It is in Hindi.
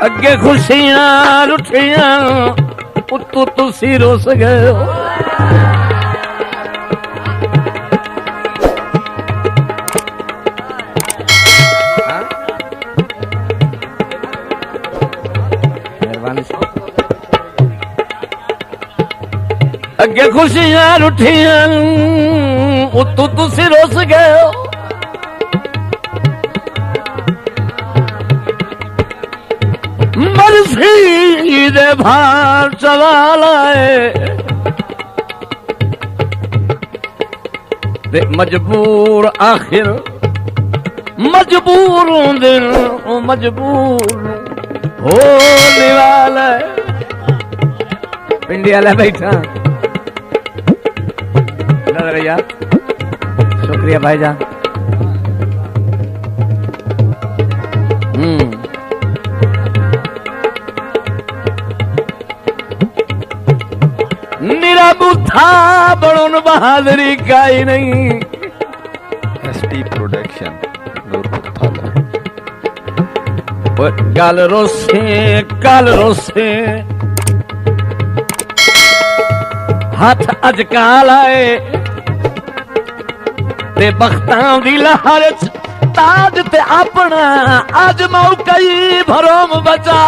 अगे खुशियां रुठियां उत्तू तुसी रोस गए हो। अगे खुशियां रुठियां उत्तू तुसी रोस गए हो। मर्जी दे भार सवाल आए ते मजबूर आखिर मजबूर दिन मजबूर हो निवाला पिंडी वाला बैठा यार। शुक्रिया भाईजान। मेरा बुथा बड़ों बहादुरी का ही नहीं। एसटी प्रोडक्शन गल रोसे हाथ अजकाल आए ते बख्तां दी लहर ताज ते अपना अज मौका ही भरोम बचा।